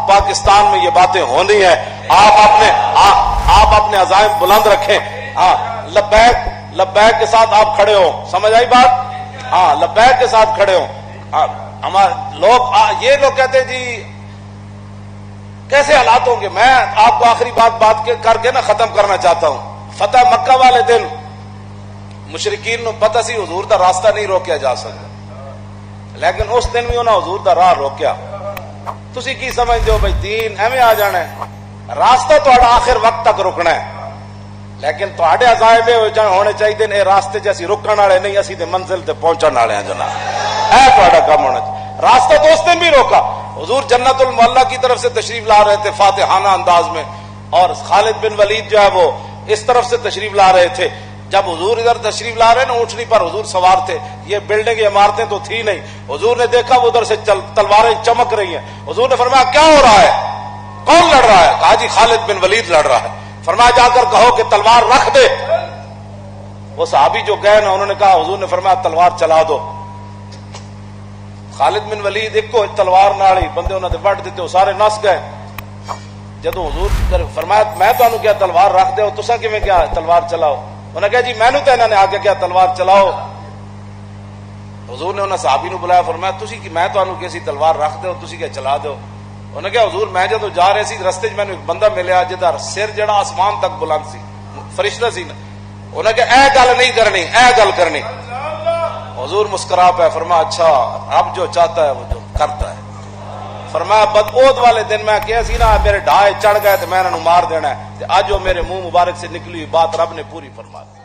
پاکستان میں یہ باتیں ہونی ہیں. آپ اپنے عزائم بلند رکھیں. ہاں لبیک لبیک کے ساتھ آپ کھڑے ہو. سمجھ آئی بات؟ ہاں لبیک کے ساتھ کھڑے ہو. ہمارے لوگ یہ لوگ کہتے ہیں جی کیسے حالات ہوں گے. میں آپ کو آخری بات کر کے نا ختم کرنا چاہتا ہوں. فتح مکہ والے دن مشرکین نو پتہ سی حضور دا راستہ نہیں روکیا جا سکتا, لیکن اس دن بھی انہاں حضور دا راہ روکیا. تسی کی سمجھتے ہو بھائی دین ایویں آ جانا ہے؟ راستہ تہاڈا آخر وقت تک رکنا ہے, لیکن تہاڈے عزائم ہونے چاہیے اے راستے جیسی رکن والے نہیں, اسی تے منزل تے پہنچن والے ہیں جناب. اے تہاڈا کام ہونا چاہیے. راستہ تو اس دن بھی روکا. حضور جنت المعلا کی طرف سے تشریف لا رہے تھے فاتحانہ انداز میں, اور خالد بن ولید جو ہے وہ اس طرف سے تشریف لا رہے تھے. جب حضور ادھر تشریف لا رہے نا اونٹنی پر حضور سوار تھے, یہ بلڈنگ عمارتیں تو تھی نہیں. حضور نے دیکھا وہ ادھر سے تلواریں چمک رہی ہیں. حضور نے فرمایا کیا ہو رہا ہے, کون لڑ رہا ہے؟ کہا جی خالد بن ولید لڑ رہا ہے. فرمایا جا کر کہو کہ تلوار رکھ دے. وہ صحابی جو گئے نا انہوں نے کہا, حضور نے فرمایا تلوار چلا دو. خالد بن ولید ایک کو تلوار نال ہی بندے انہوں نے وڈ دیتے, وہ سارے نس گئے. جدو حضور فرمایا میں تو کیا تلوار رکھ دے, تسا کیویں کیا تلوار چلاؤ؟ انہوں نے کہا جی میں تو انہوں نے آگے کیا تلوار چلاؤ. حضور نے انہوں صحابی نو بلایا, فرمایا تسی کی میں تو کیسی تلوار رکھ دو, تسی کیا چلا دو. انہوں نے کہا حضور میں جدو جا رہے سی رستے میں ایک بندہ ملیا جدھر سر جڑا آسمان تک بلند سی, فرشتہ سی نا. انہوں نے کہا اے گل نہیں کرنی, اے گل کرنی. حضور مسکرا پہ فرمایا اچھا اب جو چاہتا ہے وہ جو کرتا ہے. فرمایا بدعود والے دن میں کہا سی نا میرے ڈھائے چڑھ گئے تو میں انہوں مار دینا ہے, آج جو میرے منہ مبارک سے نکلی بات رب نے پوری فرما دی.